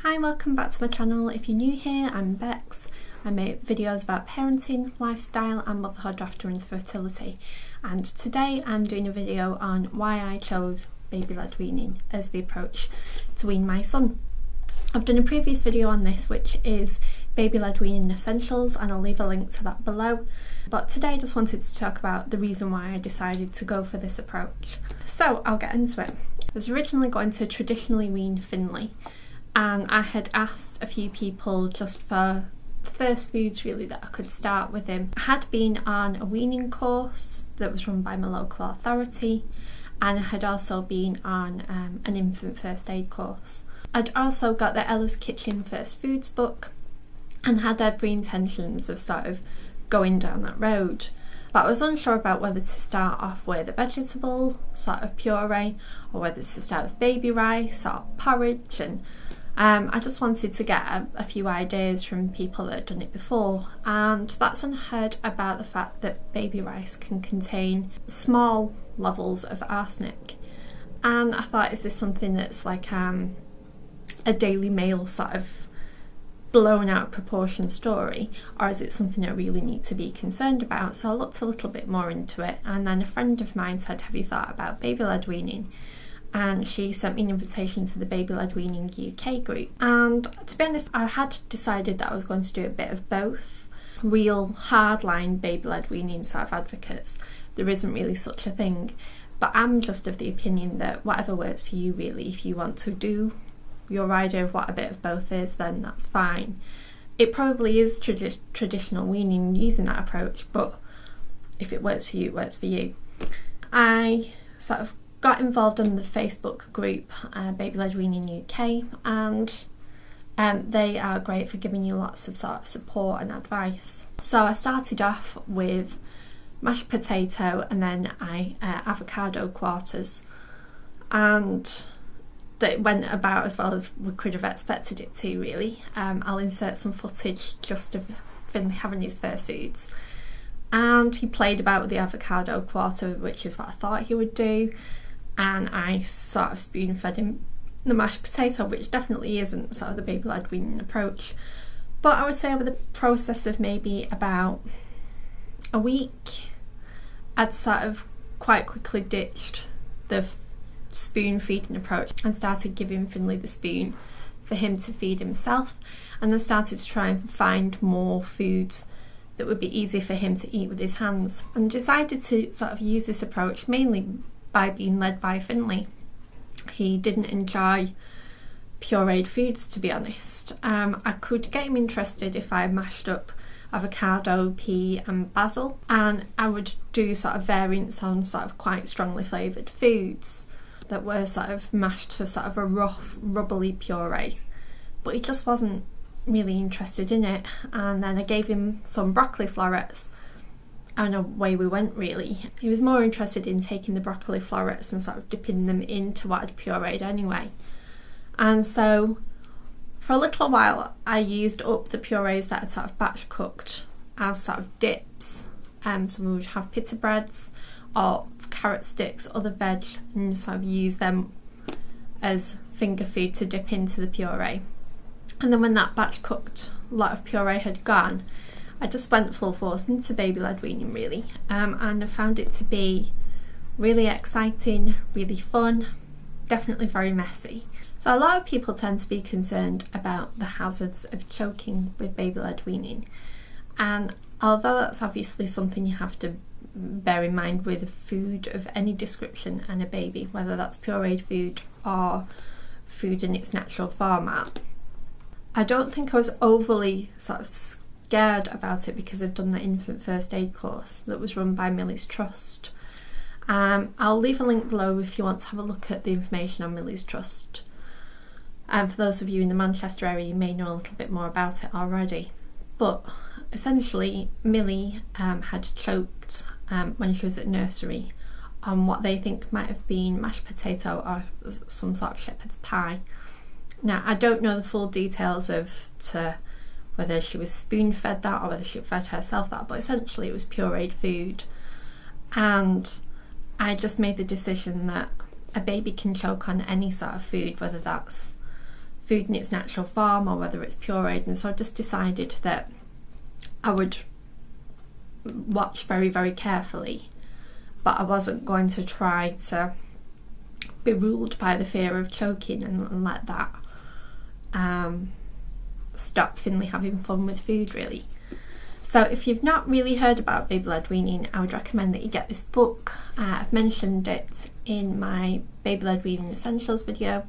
Hi, welcome back to my channel. If you're new here, I'm Bex. I make videos about parenting, lifestyle and motherhood after infertility, and today I'm doing a video on why I chose baby-led weaning as the approach to wean my son. I've done a previous video on this, which is baby-led weaning essentials, and I'll leave a link to that below. But today I just wanted to talk about the reason why I decided to go for this approach. So I'll get into it. I was originally going to traditionally wean Finley, and I had asked a few people just for the first foods really that I could start with him. I had been on a weaning course that was run by my local authority, and I had also been on an infant first aid course. I'd also got the Ella's Kitchen First Foods book and had every intentions of sort of going down that road. But I was unsure about whether to start off with a vegetable sort of puree or whether to start with baby rice or porridge, and I just wanted to get a few ideas from people that had done it before, and that's when I heard about the fact that baby rice can contain small levels of arsenic. And I thought, is this something that's like a Daily Mail sort of blown out of proportion story, or is it something I really need to be concerned about? So I looked a little bit more into it, and then a friend of mine said, have you thought about baby-led weaning? And she sent me an invitation to the Baby-Led Weaning UK group. And to be honest, I had decided that I was going to do a bit of both. Real hardline baby-led weaning sort of advocates, there isn't really such a thing, but I'm just of the opinion that whatever works for you really, if you want to do your idea of what a bit of both is, then that's fine. It probably is traditional weaning using that approach, but if it works for you, it works for you. I sort of got involved in the Facebook group Baby-Led Weaning UK, and they are great for giving you lots of sort of support and advice. So I started off with mashed potato and then avocado quarters, and that went about as well as we could have expected it to really. I'll insert some footage just of Finley having his first foods, and he played about with the avocado quarter, which is what I thought he would do, and I sort of spoon fed him the mashed potato, which definitely isn't sort of the baby-led weaning approach. But I would say over the process of maybe about a week, I'd sort of quite quickly ditched the spoon feeding approach and started giving Finley the spoon for him to feed himself, and then started to try and find more foods that would be easy for him to eat with his hands, and decided to sort of use this approach mainly by being led by Finley. He didn't enjoy pureed foods, to be honest. I could get him interested if I mashed up avocado, pea and basil, and I would do sort of variants on sort of quite strongly flavoured foods that were sort of mashed to sort of a rough, rubbly puree, but he just wasn't really interested in it. And then I gave him some broccoli florets, and away we went really. He was more interested in taking the broccoli florets and sort of dipping them into what I'd pureed anyway. And so for a little while I used up the purees that I'd sort of batch cooked as sort of dips. So we would have pita breads or carrot sticks, other veg, and sort of use them as finger food to dip into the puree. And then when that batch cooked lot of puree had gone, I just went full force into baby-led weaning really, and I found it to be really exciting, really fun, definitely very messy. So a lot of people tend to be concerned about the hazards of choking with baby-led weaning, and although that's obviously something you have to bear in mind with food of any description and a baby, whether that's pureed food or food in its natural format, I don't think I was overly sort of scared about it because I've done the infant first aid course that was run by MILLIE'S Trust. I'll leave a link below if you want to have a look at the information on MILLIE'S Trust. And for those of you in the Manchester area, you may know a little bit more about it already. But essentially, Millie had choked when she was at nursery on what they think might have been mashed potato or some sort of shepherd's pie. Now, I don't know the full details of whether she was spoon fed that or whether she fed herself that, but essentially it was pureed food. And I just made the decision that a baby can choke on any sort of food, whether that's food in its natural form or whether it's pureed, and so I just decided that I would watch very, very carefully, but I wasn't going to try to be ruled by the fear of choking and let that stop Finley having fun with food, really. So if you've not really heard about baby-led weaning, I would recommend that you get this book. I've mentioned it in my baby-led weaning essentials video,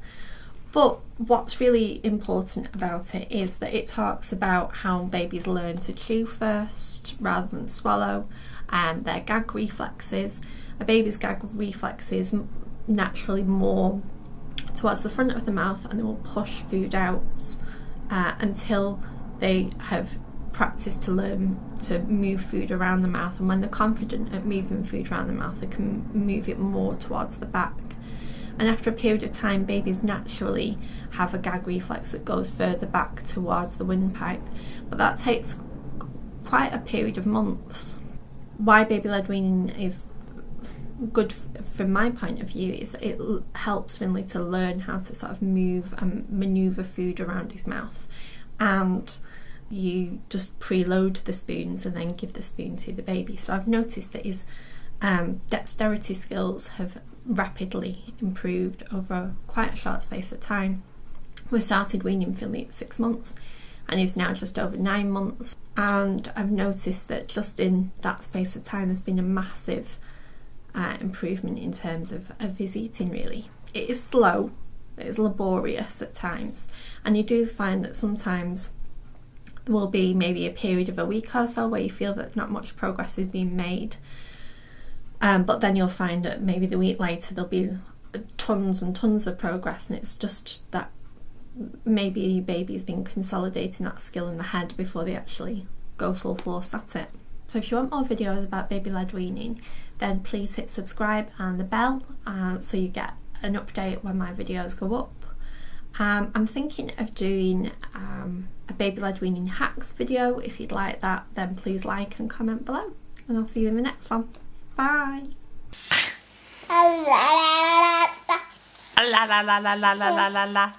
but what's really important about it is that it talks about how babies learn to chew first rather than swallow, and their gag reflexes. A baby's gag reflexes naturally more towards the front of the mouth, and they will push food out until they have practiced to learn to move food around the mouth, and when they're confident at moving food around the mouth, they can move it more towards the back. And after a period of time, babies naturally have a gag reflex that goes further back towards the windpipe, but that takes quite a period of months. Why baby-led weaning is good from my point of view is that it helps Finley to learn how to sort of move and manoeuvre food around his mouth, and you just preload the spoons and then give the spoon to the baby. So I've noticed that his dexterity skills have rapidly improved over quite a short space of time. We started weaning Finley at 6 months and he's now just over 9 months, and I've noticed that just in that space of time there's been a massive improvement in terms of his eating, really. It is slow, it is laborious at times, and you do find that sometimes there will be maybe a period of a week or so where you feel that not much progress is being made, but then you'll find that maybe the week later there'll be tons and tons of progress, and it's just that maybe your baby's been consolidating that skill in the head before they actually go full force at it. So if you want more videos about baby-led weaning, then please hit subscribe and the bell so you get an update when my videos go up. I'm thinking of doing a baby-led weaning hacks video. If you'd like that, then please like and comment below, and I'll see you in the next one. Bye! La la la la la la la la la la la.